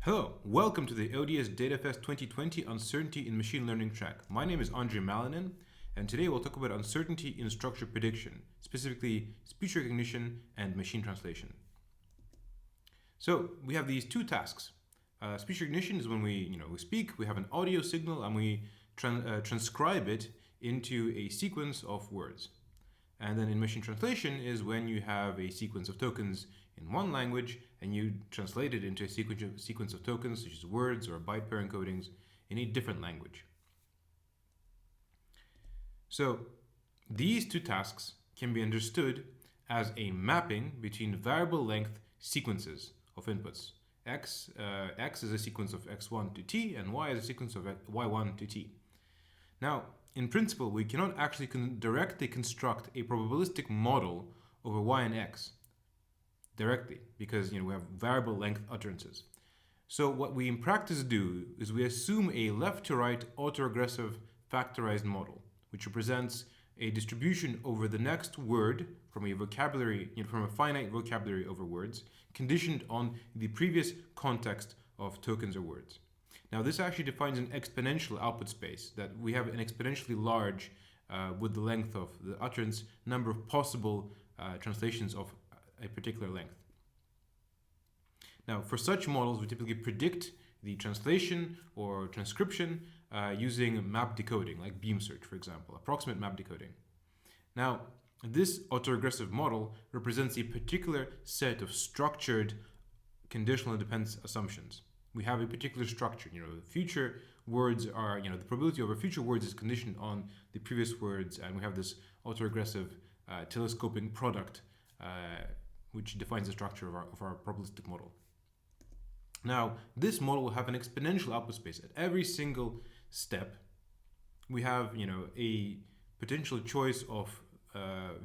Hello, welcome to the ODS DataFest 2020 Uncertainty in Machine Learning track. My name is Andrey Malinin, and today we'll talk about uncertainty in structure prediction, specifically speech recognition and machine translation. So we have these two tasks. Speech recognition is when we speak, we have an audio signal, and we transcribe it into a sequence of words. And then in machine translation is when you have a sequence of tokens in one language and you translate it into a sequence of tokens such as words or byte pair encodings in a different language. So these two tasks can be understood as a mapping between variable length sequences of inputs. X is a sequence of x1 to t and y is a sequence of y1 to t. Now, in principle, we cannot actually directly construct a probabilistic model over y and x directly because we have variable length utterances. So what we in practice do is we assume a left to right autoregressive factorized model, which represents a distribution over the next word from a vocabulary, from a finite vocabulary over words, conditioned on the previous context of tokens or words. Now, this actually defines an exponential output space, that we have an exponentially large, with the length of the utterance, number of possible translations of a particular length. Now, for such models, we typically predict the translation or transcription using map decoding, like beam search, for example, approximate map decoding. Now, this autoregressive model represents a particular set of structured conditional independence assumptions. We have a particular structure. Future words are, the probability over future words is conditioned on the previous words, and we have this autoregressive telescoping product, which defines the structure of our probabilistic model. Now, this model will have an exponential output space. At every single step, we have, a potential choice of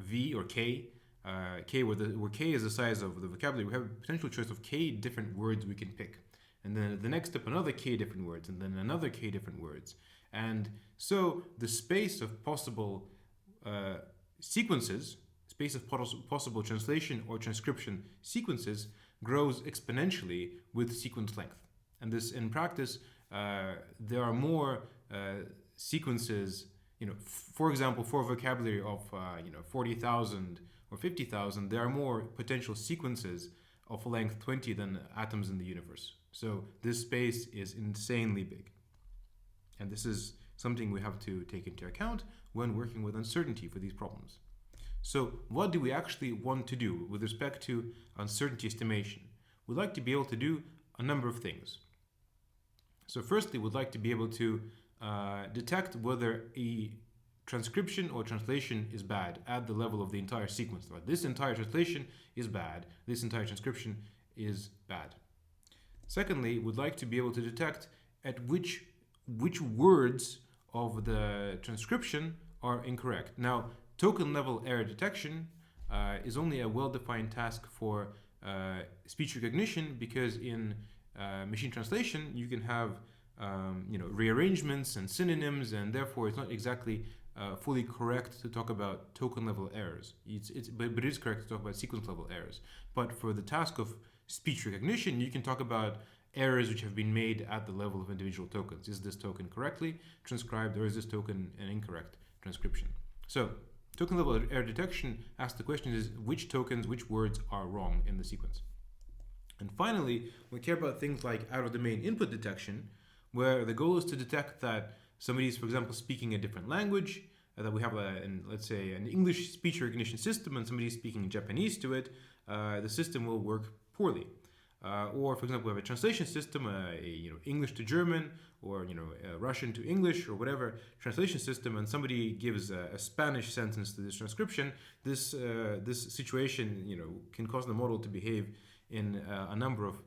V or K, where K is the size of the vocabulary. We have a potential choice of K different words we can pick. And then the next step, another K different words, and then another K different words. And so the space of possible sequences, space of possible translation or transcription sequences grows exponentially with sequence length. And this, in practice, there are more sequences, for example, for a vocabulary of 40,000 or 50,000, there are more potential sequences of length 20 than atoms in the universe. So this space is insanely big. And this is something we have to take into account when working with uncertainty for these problems. So what do we actually want to do with respect to uncertainty estimation? We'd like to be able to do a number of things. So firstly, we'd like to be able to detect whether a transcription or translation is bad at the level of the entire sequence. Like, this entire translation is bad, this entire transcription is bad. Secondly, we'd like to be able to detect at which words of the transcription are incorrect. Now, token level error detection is only a well-defined task for speech recognition, because in machine translation you can have rearrangements and synonyms, and therefore it's not exactly fully correct to talk about token level errors. But it is correct to talk about sequence level errors. But for the task of speech recognition, you can talk about errors which have been made at the level of individual tokens. Is this token correctly transcribed, or is this token an incorrect transcription? So token level error detection asks the question is which tokens, which words are wrong in the sequence. And finally, we care about things like out-of-domain input detection, where the goal is to detect that somebody is, for example, speaking a different language, that we have, let's say, an English speech recognition system, and somebody is speaking Japanese to it, the system will work poorly. Or, for example, we have a translation system, English to German, or Russian to English, or whatever translation system, and somebody gives a Spanish sentence to this transcription. This situation, can cause the model to behave in a number of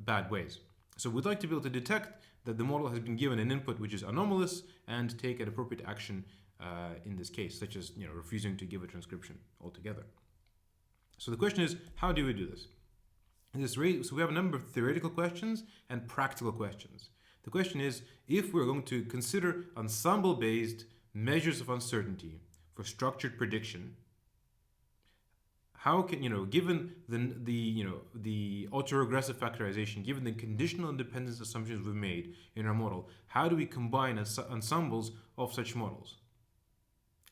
bad ways. So we'd like to be able to detect that the model has been given an input which is anomalous and take an appropriate action in this case, such as refusing to give a transcription altogether. So the question is, how do we do this? So we have a number of theoretical questions and practical questions. The question is, if we're going to consider ensemble-based measures of uncertainty for structured prediction, how can, given the autoregressive factorization, given the conditional independence assumptions we've made in our model, how do we combine ensembles of such models?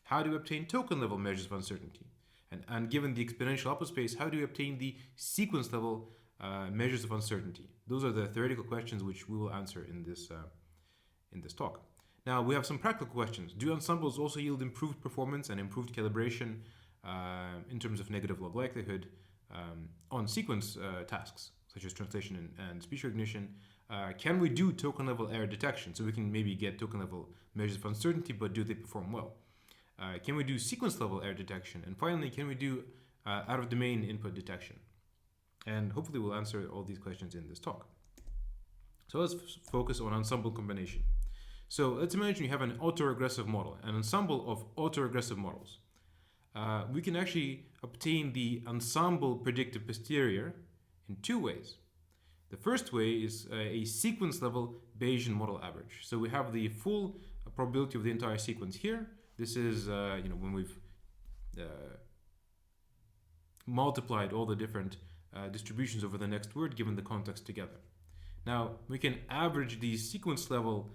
How do we obtain token level measures of uncertainty? And given the exponential hyperspace, how do we obtain the sequence level measures of uncertainty? Those are the theoretical questions which we will answer in this talk. Now we have some practical questions. Do ensembles also yield improved performance and improved calibration in terms of negative log likelihood on sequence tasks such as translation and speech recognition? Can we do token level error detection? So we can maybe get token level measures of uncertainty, but do they perform well? Can we do sequence level error detection? And finally, can we do out of domain input detection? And hopefully we'll answer all these questions in this talk. So let's focus on ensemble combination. So let's imagine you have an autoregressive model, an ensemble of autoregressive models. We can actually obtain the ensemble predictive posterior in two ways. The first way is a sequence level Bayesian model average. So we have the full probability of the entire sequence here. This is when we've multiplied all the different distributions over the next word given the context together. Now we can average these sequence level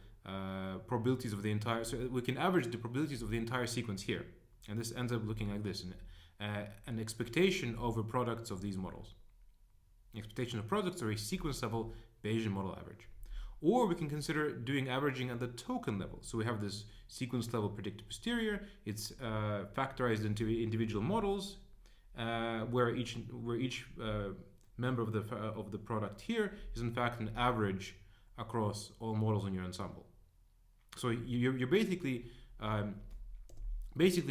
probabilities of the entire, so we can average the probabilities of the entire sequence here, and this ends up looking like this: an expectation over products of these models. Expectation of products are a sequence level Bayesian model average. Or we can consider doing averaging at the token level. So we have this sequence level predictive posterior. It's factorized into individual models, where each member of the product here is in fact an average across all models in your ensemble. So you're basically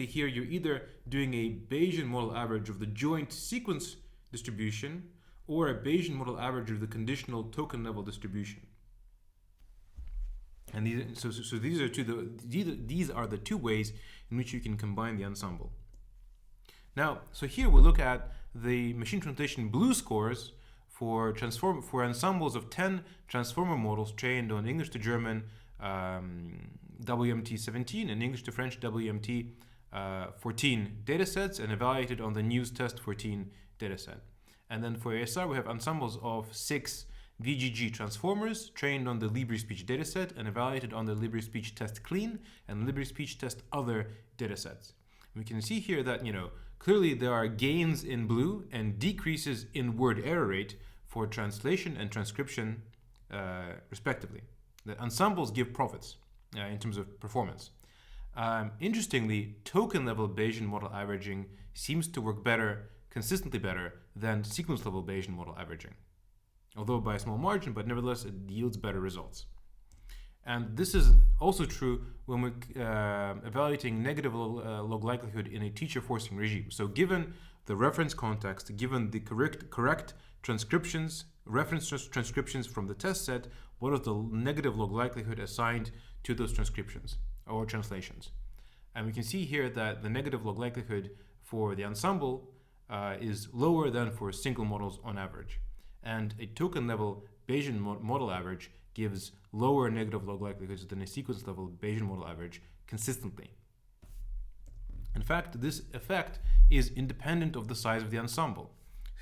here you're either doing a Bayesian model average of the joint sequence distribution or a Bayesian model average of the conditional token level distribution. And these are the two ways in which you can combine the ensemble. Now, so here we look at the machine translation BLUE scores for ensembles of 10 transformer models trained on English to German WMT 17 and English to French WMT 14 datasets, and evaluated on the News Test 14 dataset. And then for ASR, we have ensembles of 6 VGG transformers trained on the LibreSpeech dataset and evaluated on the LibreSpeech Test Clean and LibreSpeech Test Other datasets. We can see here that, clearly there are gains in BLUE and decreases in word error rate for translation and transcription, respectively. The ensembles give profits in terms of performance. Interestingly, token level Bayesian model averaging seems to work consistently better than sequence level Bayesian model averaging, although by a small margin, but nevertheless it yields better results. And this is also true when we're evaluating negative log likelihood in a teacher forcing regime. So given the reference context, given the correct transcriptions, reference transcriptions from the test set, what is the negative log likelihood assigned to those transcriptions or translations? And we can see here that the negative log likelihood for the ensemble is lower than for single models on average. And a token level Bayesian model average gives lower negative log likelihoods than a sequence level Bayesian model average consistently. In fact, this effect is independent of the size of the ensemble.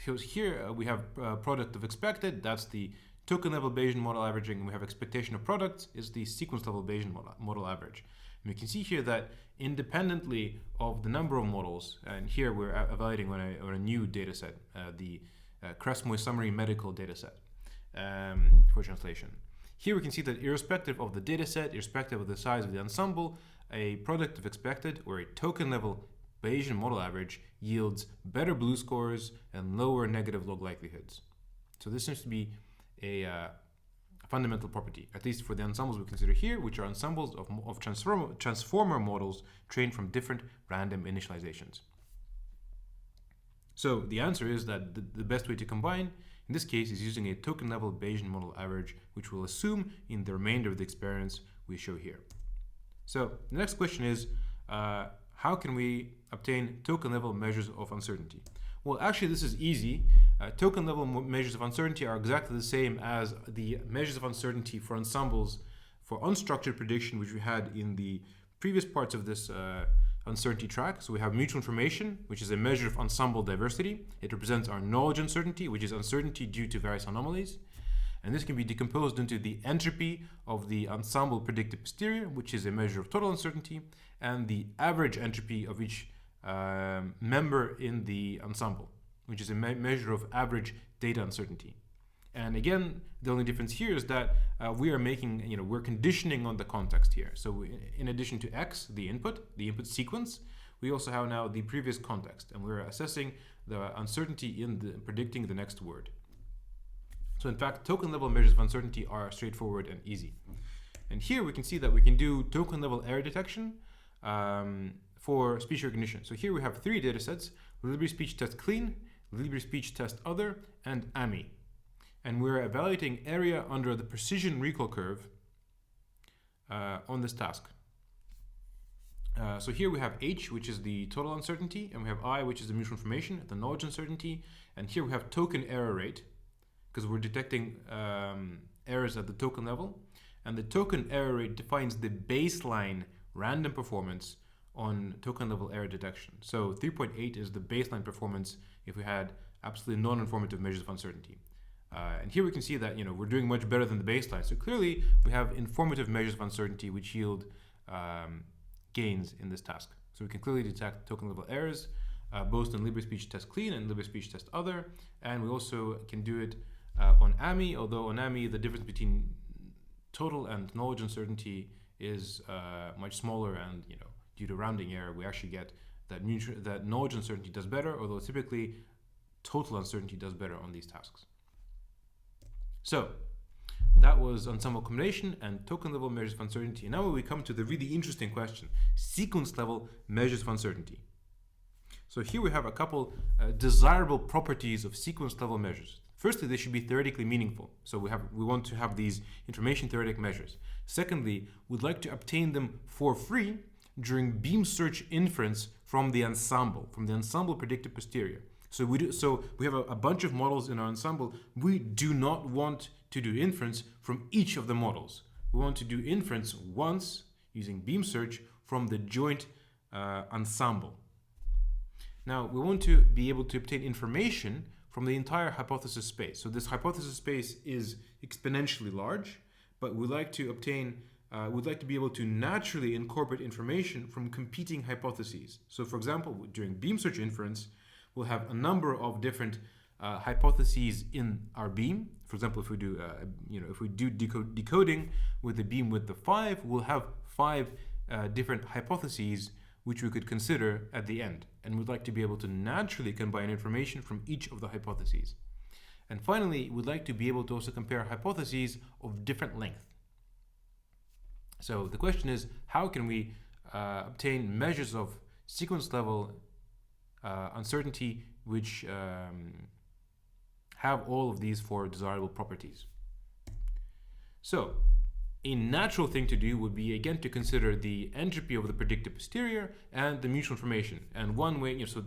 So here we have product of expected, that's the token level Bayesian model averaging, and we have expectation of products is the sequence level Bayesian model average. And we can see here that independently of the number of models, and here we're evaluating on a new data set, the Cressmoy summary medical data set for translation. Here we can see that irrespective of the data set, irrespective of the size of the ensemble, a product of expected or a token level Bayesian model average yields better BLUE scores and lower negative log likelihoods. So this seems to be a fundamental property, at least for the ensembles we consider here, which are ensembles of transformer models trained from different random initializations. So the answer is that the best way to combine in this case is using a token level Bayesian model average, which we'll assume in the remainder of the experiments we show here. So the next question is, how can we obtain token level measures of uncertainty? Well, actually this is easy. Token level measures of uncertainty are exactly the same as the measures of uncertainty for ensembles for unstructured prediction, which we had in the previous parts of this uncertainty track. So we have mutual information, which is a measure of ensemble diversity. It represents our knowledge uncertainty, which is uncertainty due to various anomalies. And this can be decomposed into the entropy of the ensemble predicted posterior, which is a measure of total uncertainty, and the average entropy of each member in the ensemble, which is a measure of average data uncertainty. And again, the only difference here is that we are making, we're conditioning on the context here. So in addition to X, the input sequence, we also have now the previous context, and we're assessing the uncertainty in predicting the next word. So in fact, token level measures of uncertainty are straightforward and easy. And here we can see that we can do token level error detection for speech recognition. So here we have 3 data sets: Libre Speech Test Clean, Libre Speech Test Other, and AMI. And we're evaluating area under the precision recall curve on this task. So here we have H, which is the total uncertainty, and we have I, which is the mutual information, the knowledge uncertainty, and here we have token error rate, because we're detecting errors at the token level. And the token error rate defines the baseline random performance on token level error detection. So 3.8 is the baseline performance if we had absolutely non-informative measures of uncertainty. And here we can see that we're doing much better than the baseline. So clearly we have informative measures of uncertainty which yield gains in this task. So we can clearly detect token level errors both in Libre Speech Test Clean and Libre Speech Test Other. And we also can do it on AMI, although on AMI the difference between total and knowledge uncertainty is much smaller, and due to rounding error we actually get that knowledge uncertainty does better, although typically total uncertainty does better on these tasks. So that was ensemble combination and token level measures of uncertainty. And now we come to the really interesting question: sequence level measures of uncertainty. So here we have a couple desirable properties of sequence level measures. Firstly, they should be theoretically meaningful. So we want to have these information theoretic measures. Secondly, we'd like to obtain them for free during beam search inference from the ensemble predicted posterior. So we have a bunch of models in our ensemble. We do not want to do inference from each of the models. We want to do inference once using beam search from the joint ensemble. Now we want to be able to obtain information from the entire hypothesis space. So this hypothesis space is exponentially large, but we'd like to be able to naturally incorporate information from competing hypotheses. So for example, during beam search inference, we'll have a number of different hypotheses in our beam. For example, if we do decoding with the beam width of 5, we'll have 5 different hypotheses which we could consider at the end. And we'd like to be able to naturally combine information from each of the hypotheses. And finally, we'd like to be able to also compare hypotheses of different length. So the question is, how can we obtain measures of sequence level uncertainty which have all of these 4 desirable properties? So a natural thing to do would be, again, to consider the entropy of the predicted posterior and the mutual information. And one way, so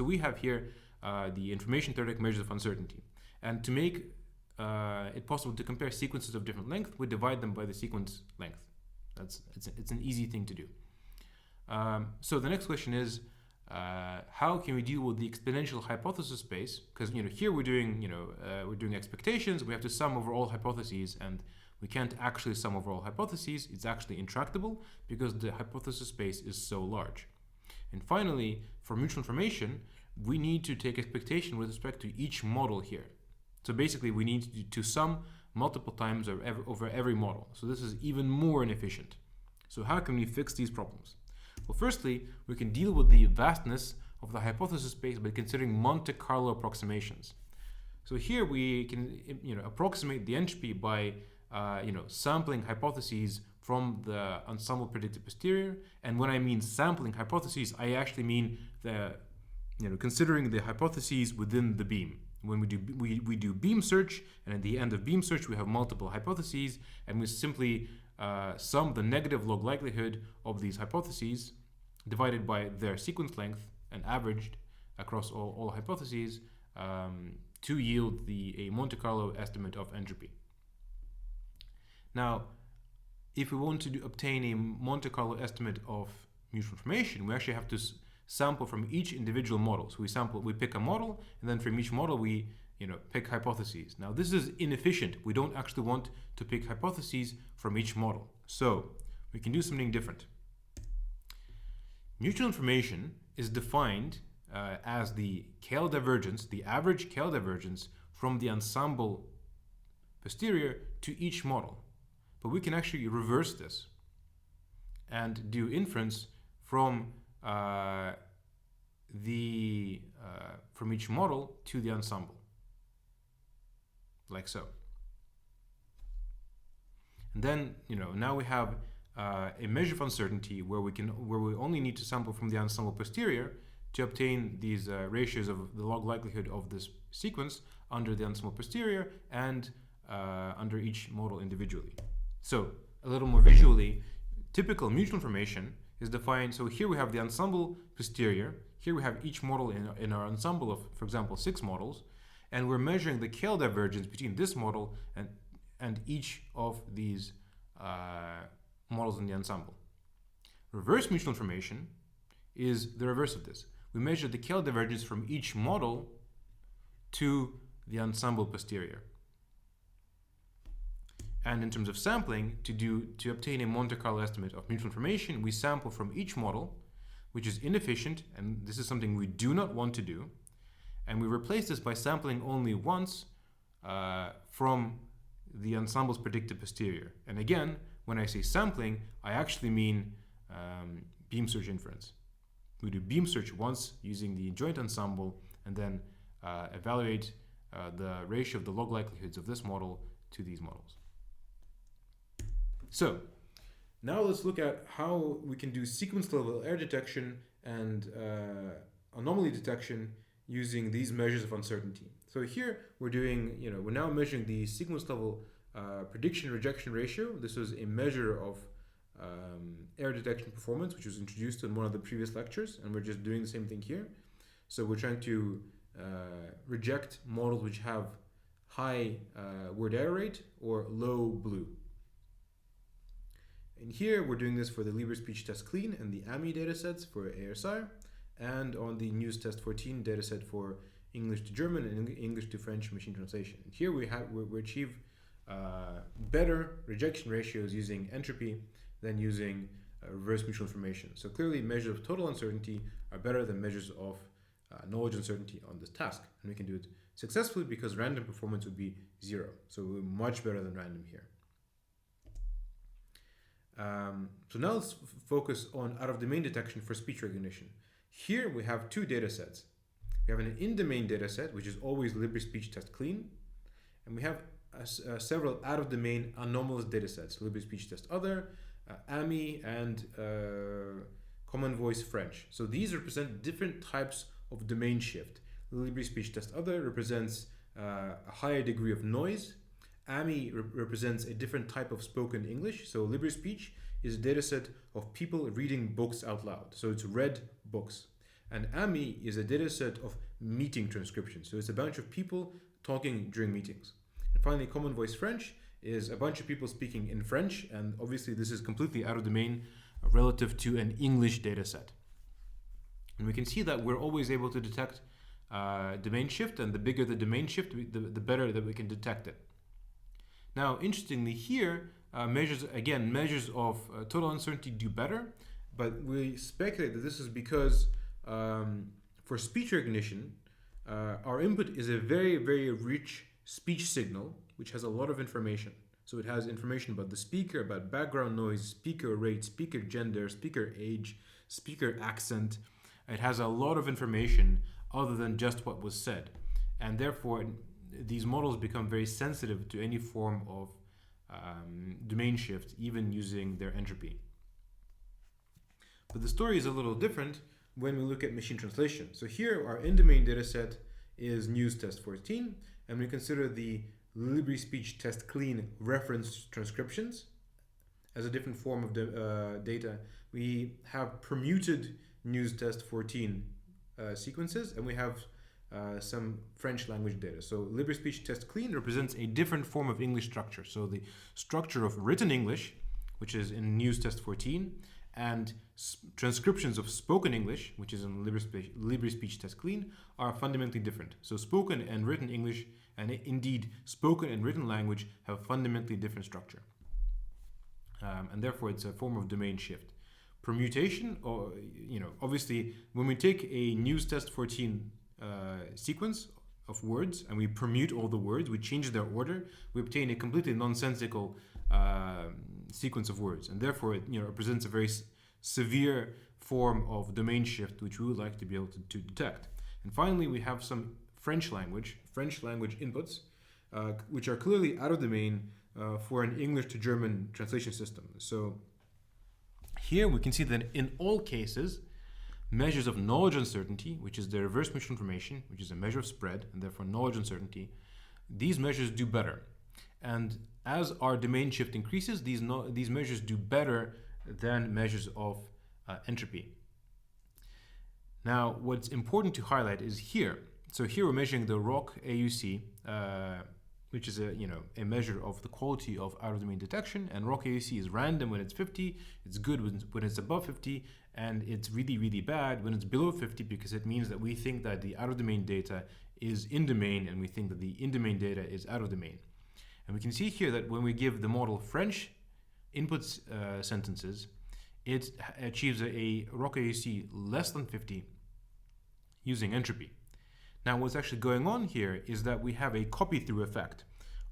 we have here the information theoretic measures of uncertainty. And to make it possible to compare sequences of different length, we divide them by the sequence length. It's an easy thing to do. So the next question is, how can we deal with the exponential hypothesis space? Because here we're doing expectations. We have to sum over all hypotheses, and we can't actually sum over all hypotheses. It's actually intractable because the hypothesis space is so large. And finally, for mutual information, we need to take expectation with respect to each model here. So basically, we need to sum multiple times over every model. So this is even more inefficient. So how can we fix these problems? Well, firstly, we can deal with the vastness of the hypothesis space by considering Monte Carlo approximations. So here we can approximate the entropy by sampling hypotheses from the ensemble predicted posterior. And when I mean sampling hypotheses, I actually mean considering the hypotheses within the beam. When we do beam search, and at the end of beam search we have multiple hypotheses, and we simply sum the negative log likelihood of these hypotheses divided by their sequence length and averaged across all hypotheses to yield a Monte Carlo estimate of entropy. Now, if we want to obtain a Monte Carlo estimate of mutual information, we actually have to sample from each individual model. So we pick a model, and then from each model we pick hypotheses. Now this is inefficient. We don't actually want to pick hypotheses from each model. So we can do something different. Mutual information is defined as the KL divergence, the average KL divergence from the ensemble posterior to each model. But we can actually reverse this and do inference from from each model to the ensemble, like so. And then now we have a measure of uncertainty where we only need to sample from the ensemble posterior to obtain these ratios of the log likelihood of this sequence under the ensemble posterior and under each model individually. So a little more visually, typical mutual information is defined. So here we have the ensemble posterior. Here we have each model in our ensemble of, for example, 6 models, and we're measuring the KL divergence between this model and each of these models in the ensemble. Reverse mutual information is the reverse of this. We measure the KL divergence from each model to the ensemble posterior. And in terms of sampling, to obtain a Monte Carlo estimate of mutual information, we sample from each model, which is inefficient, and this is something we do not want to do. And we replace this by sampling only once from the ensemble's predicted posterior. And again, when I say sampling, I actually mean beam search inference. We do beam search once using the joint ensemble, and then evaluate the ratio of the log likelihoods of this model to these models. So now let's look at how we can do sequence level error detection and anomaly detection using these measures of uncertainty. So here we're doing, we're now measuring the sequence level prediction rejection ratio. This was a measure of error detection performance, which was introduced in one of the previous lectures, and we're just doing the same thing here. So we're trying to reject models which have high word error rate or low blue. And here we're doing this for the Libre Speech Test Clean and the AMI datasets for ASR, and on the News Test 14 dataset for English to German and English to French machine translation. And here we achieve better rejection ratios using entropy than using reverse mutual information. So clearly measures of total uncertainty are better than measures of knowledge uncertainty on this task. And we can do it successfully because random performance would be 0. So we're much better than random here. So now let's focus on out-of-domain detection for speech recognition. Here we have 2 data sets. We have an in-domain data set, which is always Libre Speech Test Clean, and we have several out-of-domain anomalous data sets, Libre Speech Test Other, AMI, and Common Voice French. So these represent different types of domain shift. Libre Speech Test Other represents a higher degree of noise. AMI represents a different type of spoken English. So Libre Speech is a dataset of people reading books out loud. So it's read books. And AMI is a dataset of meeting transcription. So it's a bunch of people talking during meetings. And finally, Common Voice French is a bunch of people speaking in French. And obviously this is completely out of domain relative to an English dataset. And we can see that we're always able to detect domain shift. And the bigger the domain shift, the better that we can detect it. Now, interestingly here, measures of total uncertainty do better, but we speculate that this is because for speech recognition, our input is a very, very rich speech signal, which has a lot of information. So it has information about the speaker, about background noise, speaker rate, speaker gender, speaker age, speaker accent. It has a lot of information other than just what was said. And therefore, these models become very sensitive to any form of domain shift, even using their entropy. But the story is a little different when we look at machine translation. So here our in-domain dataset is News Test 14, and we consider the Libre Speech Test Clean reference transcriptions as a different form of data. We have permuted News Test 14 sequences, and we have some French language data. So Libre Speech Test Clean represents a different form of English structure. So the structure of written English, which is in News Test 14, and transcriptions of spoken English, which is in LibreSpeech Test Clean, are fundamentally different. So spoken and written English, and indeed spoken and written language, have fundamentally different structure. And therefore it's a form of domain shift. Permutation, or obviously when we take a news test 14 sequence of words and we permute all the words, we change their order, we obtain a completely nonsensical sequence of words, and therefore it represents a very severe form of domain shift, which we would like to be able to detect. And finally, we have some French language inputs, which are clearly out of domain for an English to German translation system. So here we can see that in all cases, measures of knowledge uncertainty, which is the reverse mutual information, which is a measure of spread, and therefore knowledge uncertainty, these measures do better. And as our domain shift increases, these measures do better than measures of entropy. Now, what's important to highlight is here. So here we're measuring the ROC AUC, which is a measure of the quality of out-of-domain detection, and ROC AUC is random when it's 50, it's good when it's above 50, and it's really, really bad when it's below 50, because it means that we think that the out-of-domain data is in domain, and we think that the in-domain data is out of domain. And we can see here that when we give the model French inputs sentences, it achieves a ROC AUC less than 50 using entropy. Now, what's actually going on here is that we have a copy-through effect.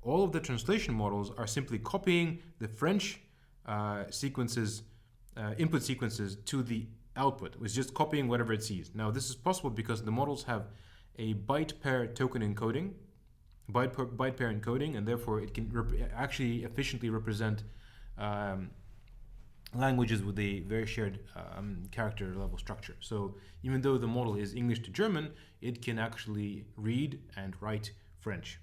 All of the translation models are simply copying the French input sequences to the output. It's just copying whatever it sees. Now, this is possible because the models have a byte pair token encoding, byte pair encoding, and therefore it can actually efficiently represent languages with a very shared character level structure. So even though the model is English to German, it can actually read and write French.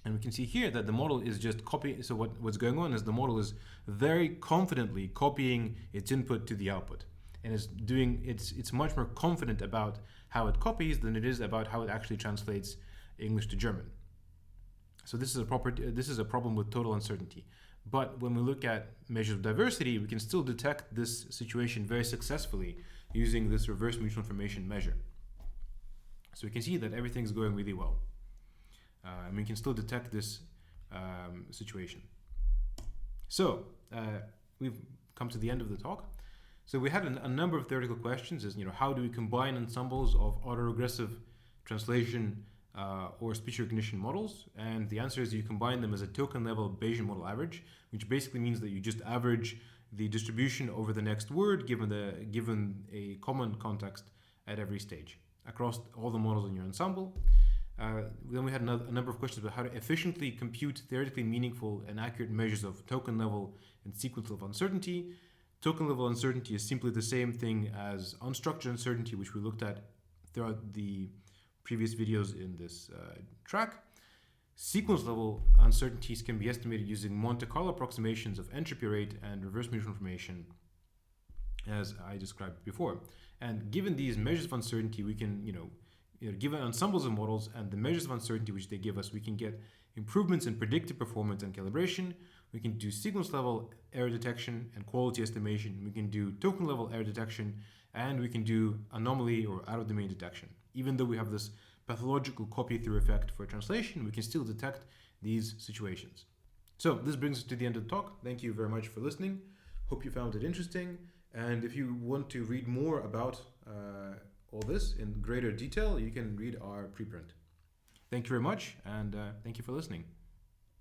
And we can see here that the model is just copying. So what's going on is the model is very confidently copying its input to the output, and it's much more confident about how it copies than it is about how it actually translates English to German. So this is a problem with total uncertainty. But when we look at measures of diversity, we can still detect this situation very successfully using this reverse mutual information measure. So we can see that everything's going really well. And we can still detect this situation. So we've come to the end of the talk. So we had a number of theoretical questions, is how do we combine ensembles of autoregressive translation or speech recognition models? And the answer is you combine them as a token level Bayesian model average, which basically means that you just average the distribution over the next word given a common context at every stage across all the models in your ensemble. Then we had a number of questions about how to efficiently compute theoretically meaningful and accurate measures of token level and sequence level uncertainty. Token level uncertainty is simply the same thing as unstructured uncertainty, which we looked at throughout the previous videos in this track. Sequence level uncertainties can be estimated using Monte Carlo approximations of entropy rate and reverse mutual information, as I described before. And given these measures of uncertainty, we can, given ensembles of models and the measures of uncertainty which they give us, we can get improvements in predictive performance and calibration. We can do sequence level error detection and quality estimation. We can do token level error detection, and we can do anomaly or out of domain detection. Even though we have this pathological copy through effect for translation, we can still detect these situations. So this brings us to the end of the talk. Thank you very much for listening. Hope you found it interesting. And if you want to read more about all this in greater detail, you can read our preprint. Thank you very much, and thank you for listening.